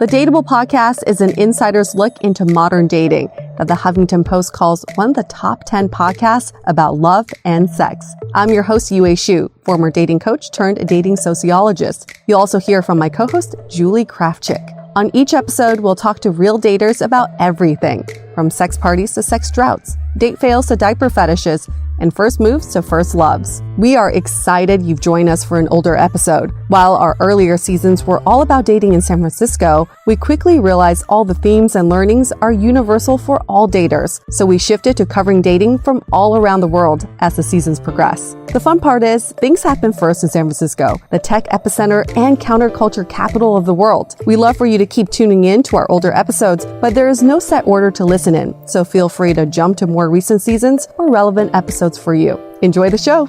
The Dateable podcast is an insider's look into modern dating that the Huffington Post calls one of the top 10 podcasts about love and sex. I'm your host, Yue Xu, former dating coach turned dating sociologist. You'll also hear from my co-host, Julie Krafchick. On each episode, we'll talk to real daters about everything, from sex parties to sex droughts, date fails to diaper fetishes, and first moves to first loves. We are excited you've joined us for an older episode. While our earlier seasons were all about dating in San Francisco, we quickly realized all the themes and learnings are universal for all daters. So we shifted to covering dating from all around the world as the seasons progress. The fun part is, things happen first in San Francisco, the tech epicenter and counterculture capital of the world. We love for you to keep tuning in to our older episodes, but there is no set order to listen in, so feel free to jump to more recent seasons or relevant episodes for you. Enjoy the show.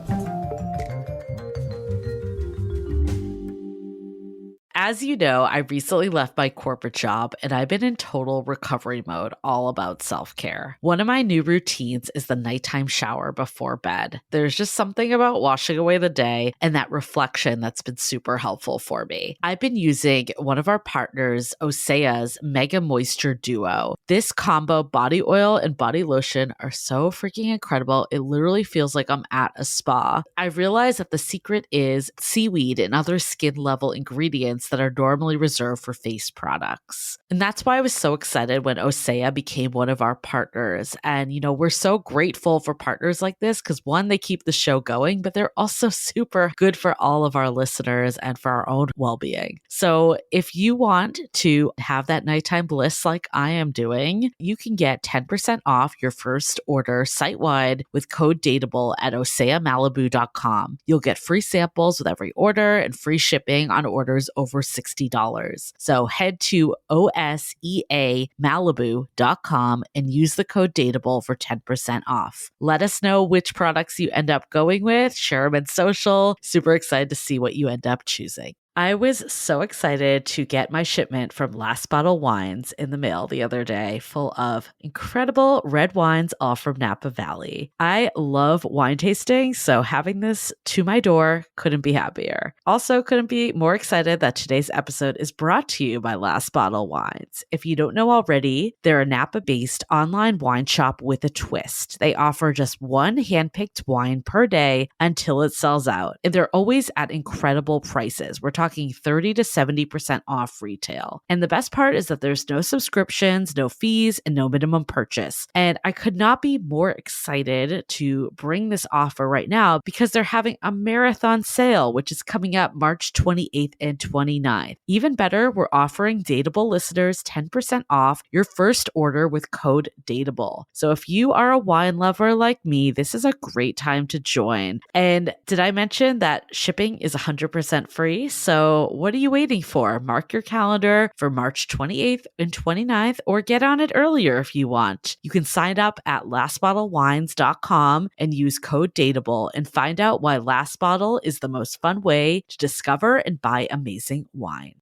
As you know, I recently left my corporate job and I've been in total recovery mode, all about self-care. One of my new routines is the nighttime shower before bed. There's just something about washing away the day and that reflection that's been super helpful for me. I've been using one of our partners, Osea's Mega Moisture Duo. This combo body oil and body lotion are so freaking incredible. It literally feels like I'm at a spa. I realized that the secret is seaweed and other skin level ingredients that are normally reserved for face products. And that's why I was so excited when Osea became one of our partners. And, you know, we're so grateful for partners like this because one, they keep the show going, but they're also super good for all of our listeners and for our own well-being. So if you want to have that nighttime bliss like I am doing, you can get 10% off your first order site-wide with code DATEABLE at oseamalibu.com. You'll get free samples with every order and free shipping on orders over $60. So head to oseamalibu.com and use the code DATEABLE for 10% off. Let us know which products you end up going with. Share them in social. Super excited to see what you end up choosing. I was so excited to get my shipment from Last Bottle Wines in the mail the other day, full of incredible red wines, all from Napa Valley. I love wine tasting, so having this to my door couldn't be happier. Also, couldn't be more excited that today's episode is brought to you by Last Bottle Wines. If you don't know already, they're a Napa-based online wine shop with a twist. They offer just one handpicked wine per day until it sells out, and they're always at incredible prices. We're talking 30 to 70% off retail. And the best part is that there's no subscriptions, no fees, and no minimum purchase. And I could not be more excited to bring this offer right now because they're having a marathon sale, which is coming up March 28th and 29th. Even better, we're offering Dateable listeners 10% off your first order with code DATEABLE. So if you are a wine lover like me, this is a great time to join. And did I mention that shipping is 100% free? So what are you waiting for? Mark your calendar for March 28th and 29th, or get on it earlier if you want. You can sign up at lastbottlewines.com and use code DATEABLE and find out why Last Bottle is the most fun way to discover and buy amazing wine.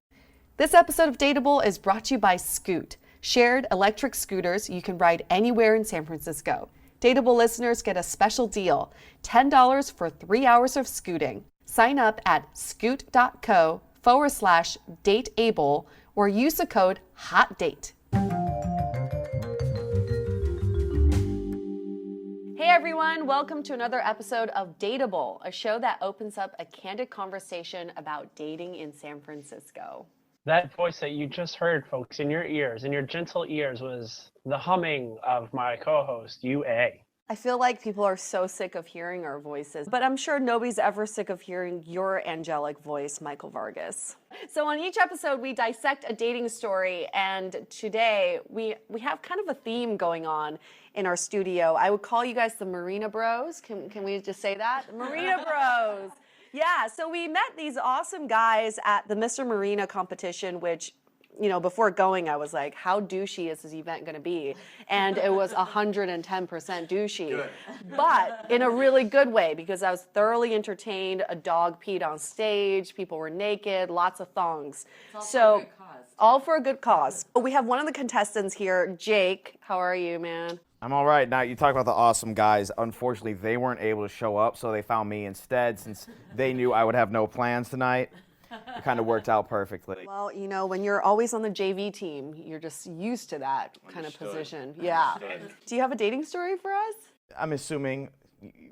This episode of Dateable is brought to you by Scoot, shared electric scooters you can ride anywhere in San Francisco. Dateable listeners get a special deal, $10 for 3 hours of scooting. Sign up at scoot.co/dateable or use the code HOTDATE. Hey everyone, welcome to another episode of Dateable, a show that opens up a candid conversation about dating in San Francisco. That voice that you just heard, folks, in your ears, in your gentle ears, was the humming of my co-host, UA. I feel like people are so sick of hearing our voices, but I'm sure nobody's ever sick of hearing your angelic voice, Michael Vargas. So on each episode, we dissect a dating story, and today we have kind of a theme going on in our studio. I would call you guys the Marina Bros. Can we just say that? Marina Bros. Yeah, so we met these awesome guys at the Mr. Marina competition, which, you know, before going, I was like, how douchey is this event going to be? And it was 110% douchey, good. But in a really good way, because I was thoroughly entertained. A dog peed on stage, people were naked, lots of thongs. So all for a good cause. We have one of the contestants here, Jake. How are you, man? I'm all right. Now, you talk about the awesome guys. Unfortunately, they weren't able to show up, so they found me instead since they knew I would have no plans tonight. it kind of worked out perfectly. Well, you know, when you're always on the JV team, you're just used to that kind of position. Yeah. Do you have a dating story for us? I'm assuming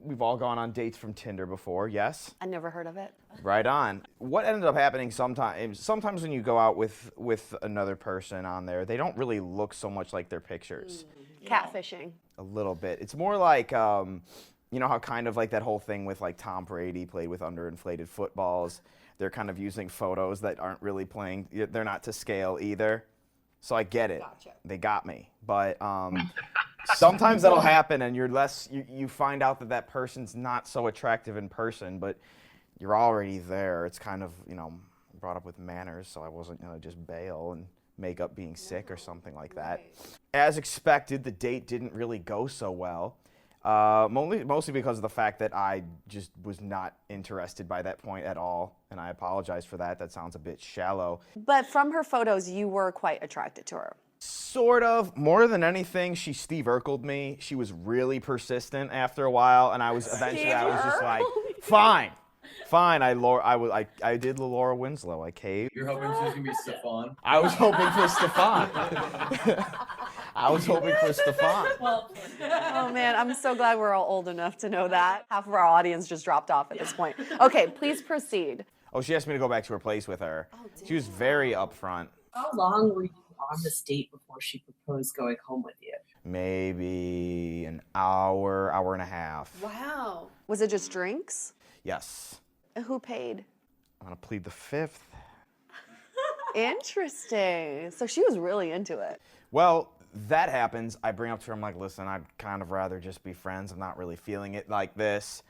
we've all gone on dates from Tinder before, yes? I never heard of it. Right on. What ended up happening sometimes when you go out with another person on there, they don't really look so much like their pictures. Catfishing. A little bit. It's more like, you know how kind of like that whole thing with like Tom Brady played with underinflated footballs. They're kind of using photos that aren't really playing. They're not to scale either. So I get it. Gotcha. They got me. But sometimes that'll happen and you find out that that person's not so attractive in person, but you're already there. It's kind of, you know, brought up with manners, so I wasn't going to just bail and make up being sick or something like that. As expected, the date didn't really go so well. Mostly because of the fact that I just was not interested by that point at all, and I apologize for that. That sounds a bit shallow. But from her photos, you were quite attracted to her. Sort of. More than anything, she Steve Urkel'd me. She was really persistent after a while, and I was just like, fine. I did the Laura Winslow. I caved. You're hoping she's gonna be Stefan? I was hoping for Stefan. I was hoping for Stefan. Oh man, I'm so glad we're all old enough to know that. Half of our audience just dropped off at this point. Okay, please proceed. Oh, she asked me to go back to her place with her. She was very upfront. How long were you on this date before she proposed going home with you? Maybe an hour and a half. Wow. Was it just drinks? Yes. And who paid? I'm gonna plead the fifth. Interesting. So she was really into it. Well, that happens. I bring up to her, I'm like, listen, I'd kind of rather just be friends. I'm not really feeling it like this.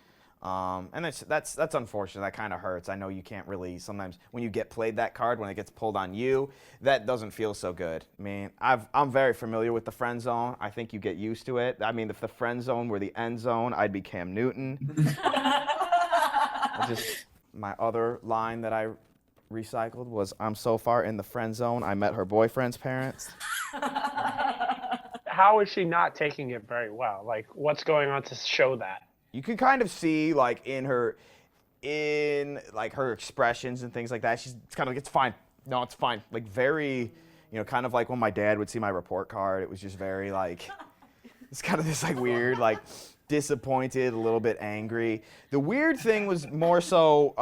And that's unfortunate. That kind of hurts. I know you can't really, sometimes when you get played that card, when it gets pulled on you, that doesn't feel so good. I mean, I'm very familiar with the friend zone. I think you get used to it. I mean, if the friend zone were the end zone, I'd be Cam Newton. My other line that I recycled was, I'm so far in the friend zone, I met her boyfriend's parents. How is she not taking it very well? Like, what's going on to show that? You can kind of see, like, in her expressions and things like that. She's kind of like, it's fine. No, it's fine. Like, very, you know, kind of like when my dad would see my report card. It was just very, like, it's kind of this, like, weird, like, disappointed, a little bit angry. The weird thing was more so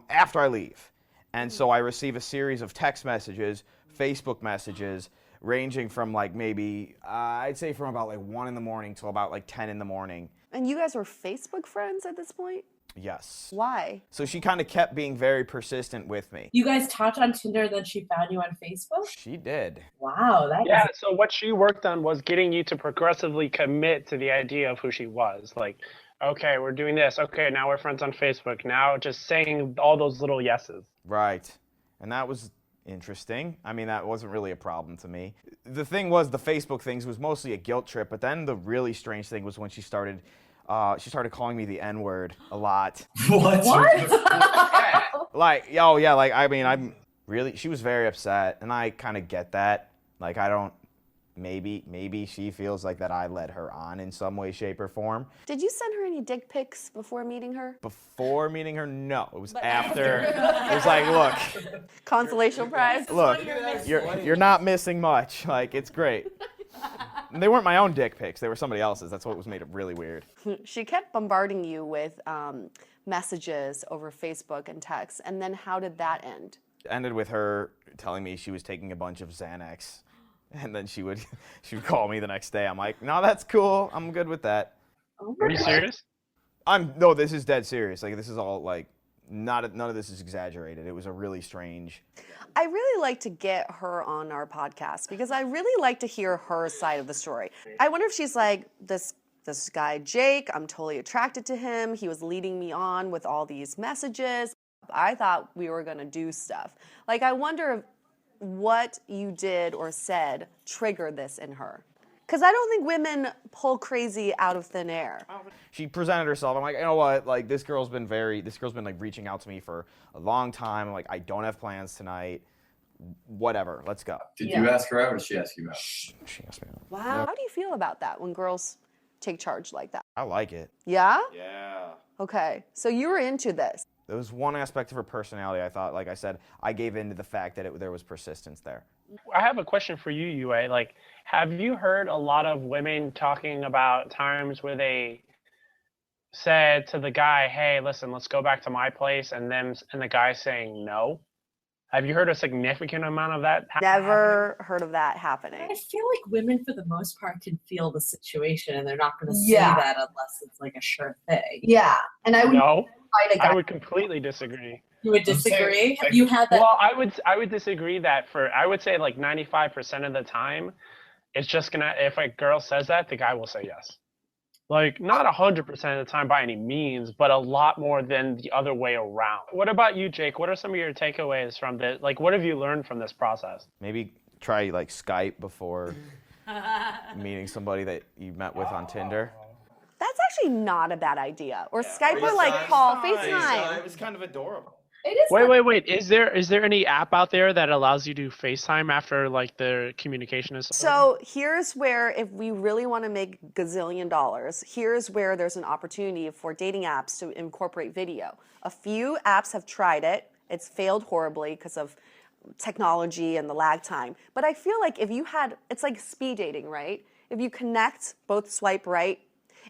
after I leave. And so I receive a series of text messages, Facebook messages, ranging from, like, maybe, I'd say from about, like, 1 in the morning till about, like, 10 in the morning. And you guys were Facebook friends at this point? Yes. Why? So she kind of kept being very persistent with me. You guys talked on Tinder, then she found you on Facebook? She did. Wow, Yeah, so what she worked on was getting you to progressively commit to the idea of who she was. Like, okay, we're doing this. Okay, now we're friends on Facebook. Now just saying all those little yeses. Right. And that was interesting. I mean, that wasn't really a problem to me. The thing was, the Facebook things was mostly a guilt trip, but then the really strange thing was when she started calling me the N-word a lot. What? Like, oh yeah, like, I mean, she was very upset, and I kind of get that. Like, maybe she feels like that I led her on in some way, shape, or form. Did you send her any dick pics before meeting her? Before meeting her, no. It was after. It was like, look. Consolation prize? Look, you're not missing much. Like, it's great. And they weren't my own dick pics. They were somebody else's. That's what was made it really weird. She kept bombarding you with messages over Facebook and text. And then how did that end? It ended with her telling me she was taking a bunch of Xanax. And then she would call me the next day. I'm like, no, that's cool. I'm good with that. Are you serious? No, this is dead serious. Like, this is all, like, none of this is exaggerated. It was a really strange. I really like to get her on our podcast because I really like to hear her side of the story. I wonder if she's like, this guy, Jake, I'm totally attracted to him. He was leading me on with all these messages. I thought we were going to do stuff. Like, I wonder if what you did or said triggered this in her. Because I don't think women pull crazy out of thin air. She presented herself. I'm like, you know what? Like, this girl's been like reaching out to me for a long time. I'm like, I don't have plans tonight. Whatever, let's go. Did you ask her out or did she ask you out? She asked me out. Wow. How do you feel about that when girls take charge like that? I like it. Yeah? Yeah. Okay. So you were into this. There was one aspect of her personality I thought, like I said, I gave in to the fact that there was persistence there. I have a question for you, Yue. Like, have you heard a lot of women talking about times where they said to the guy, "Hey, listen, let's go back to my place," and the guy saying no? Have you heard a significant amount of that? Never heard of that happening. I feel like women, for the most part, can feel the situation, and they're not going to Yeah. say that unless it's like a sure thing. Yeah, and I would No, fight a guy. I would completely disagree. You would disagree? Have you had that? Well, I would disagree that I would say like 95% of the time, it's just gonna, if a girl says that, the guy will say yes. Like, not 100% of the time by any means, but a lot more than the other way around. What about you, Jake? What are some of your takeaways from this? Like, what have you learned from this process? Maybe try like Skype before meeting somebody that you met with on Tinder. That's actually not a bad idea. Or Skype or like call, FaceTime. It was kind of adorable. It is Wait. Is there any app out there that allows you to FaceTime after like the communication is? So here's where, if we really want to make gazillion dollars, here's where there's an opportunity for dating apps to incorporate video. A few apps have tried it. It's failed horribly because of technology and the lag time. But I feel like if you had, it's like speed dating, right? If you connect, both swipe right,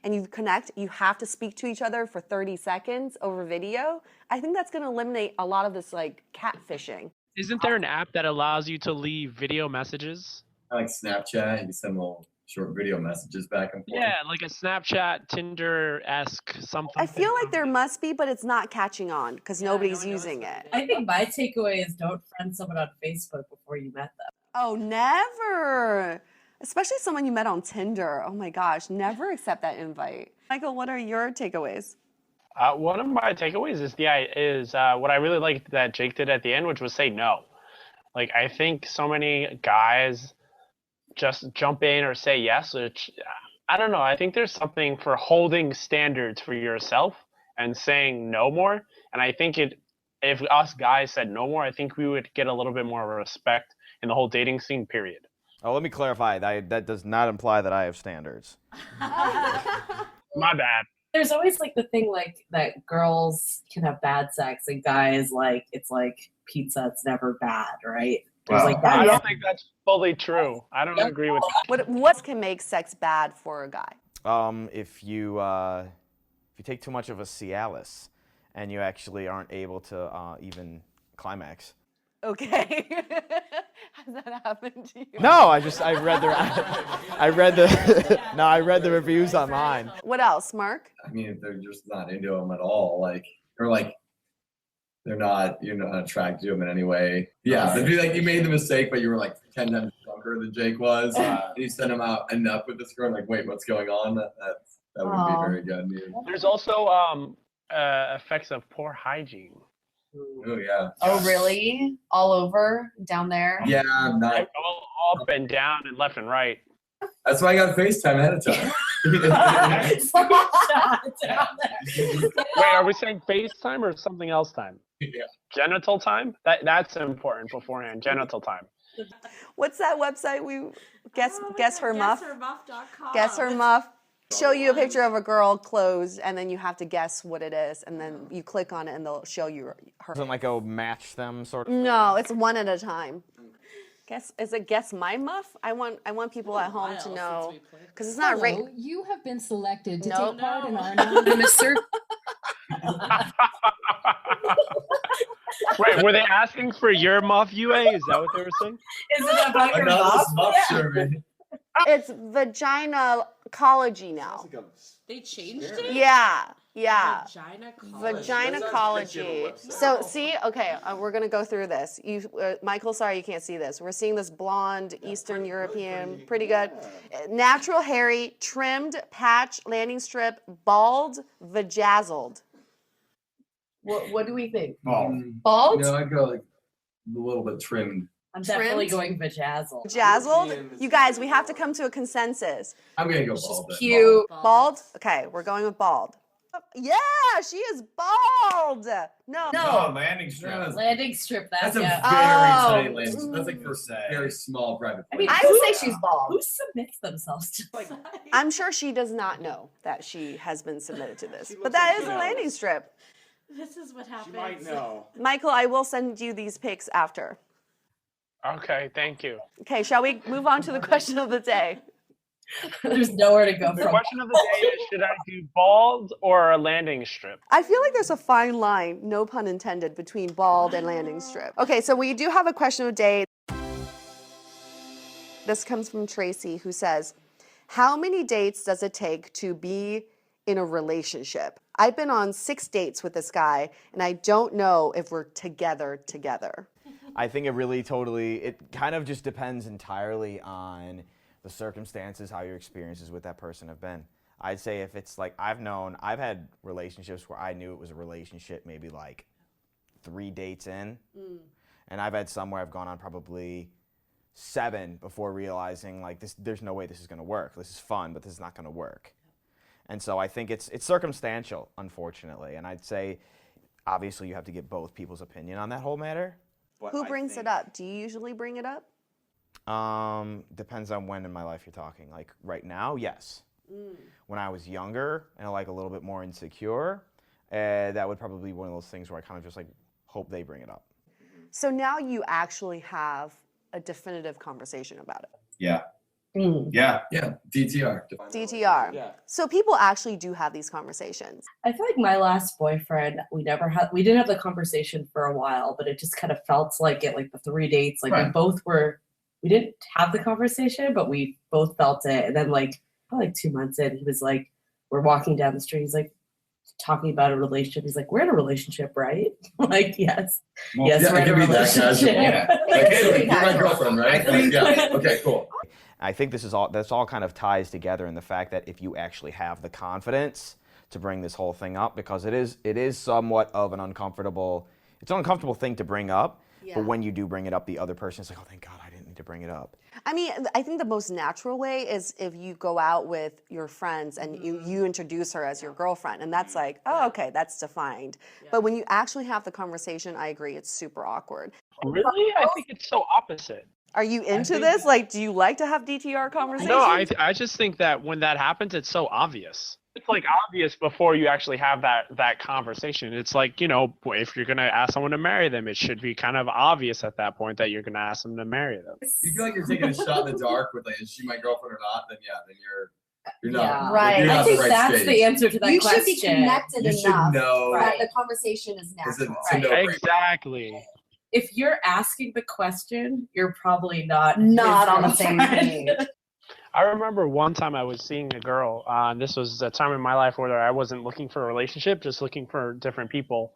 and you connect, you have to speak to each other for 30 seconds over video. I think that's going to eliminate a lot of this like catfishing. Isn't there an app that allows you to leave video messages? Like Snapchat, you can send little short video messages back and forth. Yeah, like a Snapchat, Tinder-esque something. I feel like there must be, but it's not catching on because nobody's using it. I think my takeaway is don't friend someone on Facebook before you met them. Oh, never. Especially someone you met on Tinder. Oh my gosh, never accept that invite. Michael, what are your takeaways? One of my takeaways is what I really liked that Jake did at the end, which was say no. Like, I think so many guys just jump in or say yes, which I don't know. I think there's something for holding standards for yourself and saying no more. And I think if us guys said no more, I think we would get a little bit more respect in the whole dating scene, period. Oh, let me clarify. That does not imply that I have standards. My bad. There's always like the thing like that girls can have bad sex and guys like it's like pizza, it's never bad, right? There's like that. I don't think that's fully true. I don't agree with that. What can make sex bad for a guy? If you take too much of a Cialis and you actually aren't able to even climax. Okay. Has that happened to you? No, I read the reviews online. What else, Mark? I mean, if they're just not into them at all, like, or like, you're not attracted to them in any way. Yeah, it'd be like you made the mistake, but you were like 10 times drunker than Jake was. And you sent him out and up with this girl, like, wait, what's going on? That wouldn't be very good. Dude. There's also effects of poor hygiene. Oh yeah. Oh really? All over down there? Yeah, I'm not. All up and down and left and right. That's why I got FaceTime ahead of time. Wait, are we saying FaceTime or something else time? Yeah. Genital time? That's important beforehand. Genital time. What's that website we guess her muff? GuessHerMuff.com. Guess her muff. Show you a picture of a girl clothes, and then you have to guess what it is, and then you click on it, and they'll show you her. Doesn't like go match them sort of. No, it's one at a time. Is it guess my muff? I want people at home to know because it's not right. Hello, you have been selected to Nope. take part in our anonymous survey. Wait, were they asking for your muff, UA? Is that what they were saying? Is it about your Another mouth? muff survey. It's vaginacology now. They changed it? Yeah. Vaginacology. Vaginacology. So see, okay, we're gonna go through this. Michael, sorry you can't see this. We're seeing this blonde Eastern European, pretty good. Natural, hairy, trimmed, patch, landing strip, bald, vajazzled. What do we think? Bald. Bald? No, I'd go like a little bit trimmed. I'm definitely Trimmed? going vajazzle. Vajazzled? You guys, we have to come to a consensus. I'm gonna go She's bald. then. cute. Bald? Okay, we're going with bald. Yeah, she is bald. No. Landing strip. Landing strip, That's a yeah. very tight Oh. landing strip. That's like for very small private. I mean, I who- would say she's bald. Who submits themselves to like I'm sure she does not know that she has been submitted to this. But that is a landing strip. This is what happens. She might know. Michael, I will send you these pics after. Okay, thank you. Okay, shall we move on to the question of the day? There's nowhere to go The from. question of the day is, should I do bald or a landing strip? I feel like there's a fine line, no pun intended, between bald and landing strip. Okay, so we do have a question of the day. This comes from Tracy, who says, how many dates does it take to be in a relationship? I've been on 6 dates with this guy, and I don't know if we're together. I think it kind of just depends entirely on the circumstances, how your experiences with that person have been. I'd say if it's like, I've had relationships where I knew it was a relationship maybe like 3 dates in, and I've had some where I've gone on probably 7 before realizing like there's no way this is gonna work. This is fun, but this is not gonna work. And so I think it's circumstantial, unfortunately, and I'd say obviously you have to get both people's opinion on that whole matter. Who brings it up? Do you usually bring it up? Depends on when in my life you're talking. Like right now, yes. When I was younger and like a little bit more insecure, that would probably be one of those things where I kind of just like hope they bring it up. So now you actually have a definitive conversation about it. Yeah. Mm. Yeah. DTR. DTR. Yeah. So people actually do have these conversations. I feel like my last boyfriend, we didn't have the conversation for a while, but it just kind of felt like it, like the 3 dates, like Right. we didn't have the conversation, but we both felt it. And then like, probably like 2 months in, he was like, we're walking down the street. He's like, talking about a relationship. He's like, we're in a relationship, right? Like, yes. Well, yes, yeah, we're it in a could be that relationship. casual. Yeah. Like, hey, you're my girlfriend, right? Like, yeah. Okay, cool. I think that's all kind of ties together in the fact that if you actually have the confidence to bring this whole thing up, because it is somewhat of an uncomfortable thing to bring up. Yeah. But when you do bring it up, the other person is like, oh, thank God I didn't need to bring it up. I mean, I think the most natural way is if you go out with your friends and you introduce her as your girlfriend, and that's like, oh, okay, that's defined. Yeah. But when you actually have the conversation, I agree, it's super awkward. Really? I think it's so opposite. Are you into this? Like, do you like to have DTR conversations? No, I just think that when that happens, it's so obvious. It's like obvious before you actually have that conversation. It's like, you know, if you're going to ask someone to marry them, it should be kind of obvious at that point that you're going to ask them to marry them. You feel like you're taking a shot in the dark with like, is she my girlfriend or not? Then you're not. Yeah. Right. You're not I think the right that's stage. the answer to that You question. should be connected You should enough know that the conversation is It's a natural. no-brainer. Exactly. If you're asking the question, you're probably not On the same girlfriend. page. I remember one time I was seeing a girl, and this was a time in my life where I wasn't looking for a relationship, just looking for different people.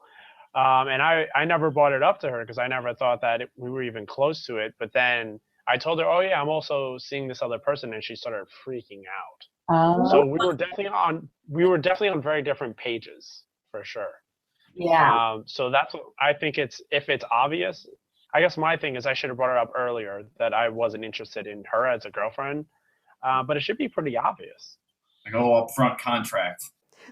And I never brought it up to her because I never thought that we were even close to it. But then I told her, oh, yeah, I'm also seeing this other person, and she started freaking out. So we were definitely on very different pages, for sure. Yeah. So that's what I think if it's obvious. I guess my thing is I should have brought it up earlier that I wasn't interested in her as a girlfriend. But it should be pretty obvious. Like, oh, upfront contract.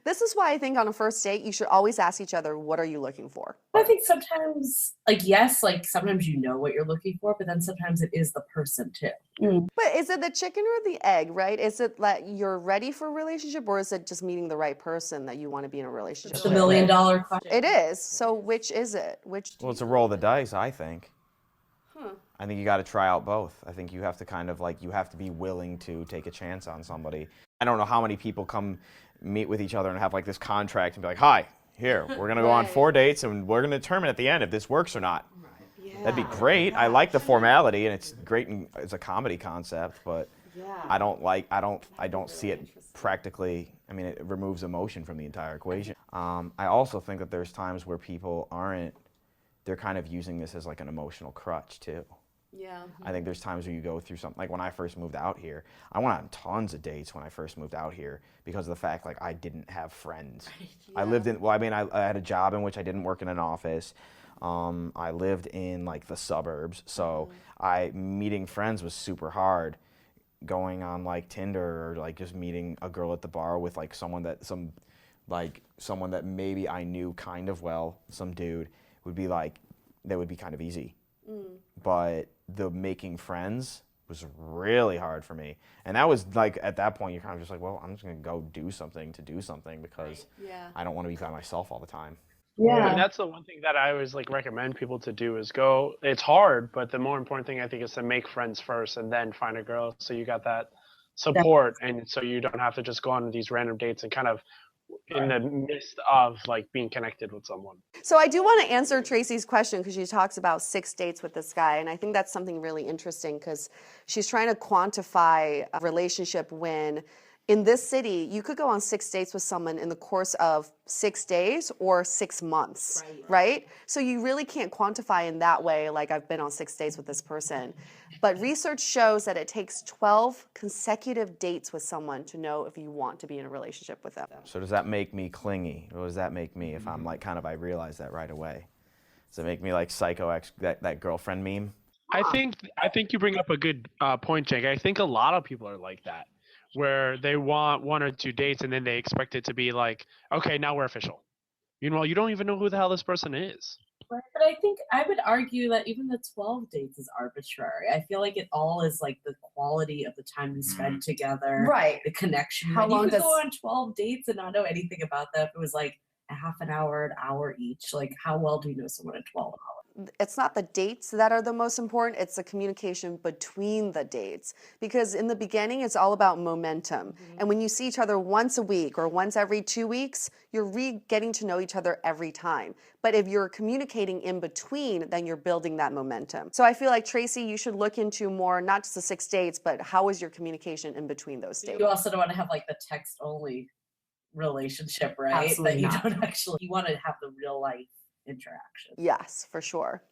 This is why I think on a first date, you should always ask each other, what are you looking for? I think sometimes, like, yes, like sometimes you know what you're looking for, but then sometimes it is the person too. But is it the chicken or the egg, right? Is it that you're ready for a relationship, or is it just meeting the right person that you want to be in a relationship It's the with? $1 million question. It is. So which is it? Well, it's a roll of the dice, I think. I think you got to try out both. I think you have to kind of like, you have to be willing to take a chance on somebody. I don't know how many people come meet with each other and have like this contract and be like, hi, here, we're going to go on 4 dates and we're going to determine at the end if this works or not. That'd be great. I like the formality and it's great as a comedy concept, but I don't see it practically. I mean, it removes emotion from the entire equation. I also think that there's times where people they're kind of using this as like an emotional crutch too. Yeah. I think there's times where you go through something, like when I first moved out here, I went on tons of dates when I first moved out here because of the fact like I didn't have friends. I lived in, I had a job in which I didn't work in an office. I lived in like the suburbs, so meeting friends was super hard. Going on like Tinder or like just meeting a girl at the bar with like someone that maybe I knew kind of well, some dude, would be like, that would be kind of easy. But the making friends was really hard for me. And that was like, at that point, you're kind of just like, well, I'm just going to go do something because I don't want to be by myself all the time. I mean, that's the one thing that I always like recommend people to do is go. It's hard, but the more important thing I think is to make friends first and then find a girl. So you got that support, and so you don't have to just go on these random dates and kind of in the midst of like being connected with someone. So I do want to answer Tracy's question because she talks about 6 dates with this guy, and I think that's something really interesting because she's trying to quantify a relationship when in this city, you could go on 6 dates with someone in the course of 6 days or 6 months, right? So you really can't quantify in that way, like I've been on 6 dates with this person. But research shows that it takes 12 consecutive dates with someone to know if you want to be in a relationship with them. So does that make me clingy? Or does that make me, if I'm like kind of, I realize that right away? Does it make me like psycho ex, that girlfriend meme? I think you bring up a good point, Jake. I think a lot of people are like that, where they want 1 or 2 dates and then they expect it to be like, okay, now we're official. Meanwhile, you don't even know who the hell this person is. Right, but I think I would argue that even the 12 dates is arbitrary. I feel like it all is like the quality of the time you spend together, Right. the connection. How long you could does- go on 12 dates and not know anything about them. If it was like a half an hour each. Like, how well do you know someone in 12 hours? It's not the dates that are the most important, it's the communication between the dates. Because in the beginning, it's all about momentum. And when you see each other once a week or once every 2 weeks, you're getting to know each other every time. But if you're communicating in between, then you're building that momentum. So I feel like, Tracy, you should look into more, not just the 6 dates, but how is your communication in between those dates? You also don't want to have like the text only relationship, right? Absolutely that not. you don't actually, you want to have the real life interaction. Yes, for sure.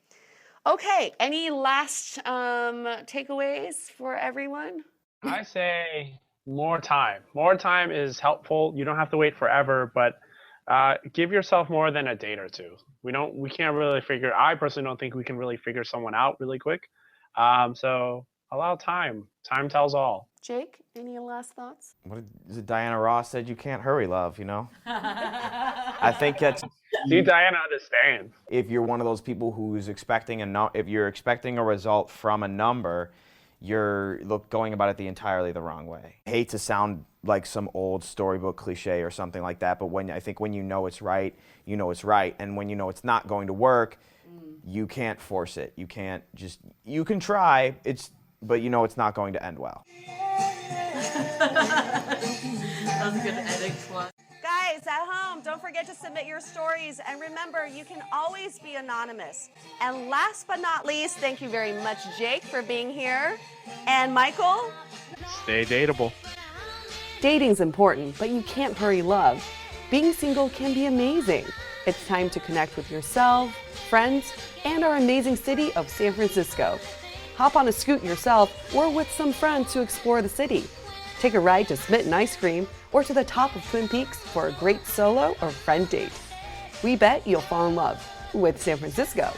Okay, any last takeaways for everyone? I say more time. More time is helpful. You don't have to wait forever, but give yourself more than a date or two. We can't really figure. I personally don't think we can really figure someone out really quick. So allow time. Time tells all. Jake, any last thoughts? What is it? Diana Ross said, "You can't hurry, love." You know. I think that's. See, Diana understands. If you're one of those people who's expecting if you're expecting a result from a number, you're going about it entirely the wrong way. I hate to sound like some old storybook cliche or something like that, but I think when you know it's right, you know it's right, and when you know it's not going to work, you can't force it. You can't just. You can try. But you know it's not going to end well. That was a good ending one. Guys at home, don't forget to submit your stories. And remember, you can always be anonymous. And last but not least, thank you very much, Jake, for being here. And Michael? Stay dateable. Dating's important, but you can't hurry love. Being single can be amazing. It's time to connect with yourself, friends, and our amazing city of San Francisco. Hop on a scoot yourself or with some friends to explore the city. Take a ride to Smitten Ice Cream or to the top of Twin Peaks for a great solo or friend date. We bet you'll fall in love with San Francisco.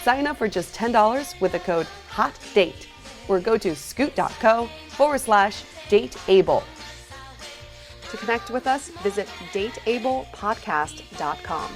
Sign up for just $10 with the code HOTDATE or go to scoot.co/dateable. To connect with us, visit dateablepodcast.com.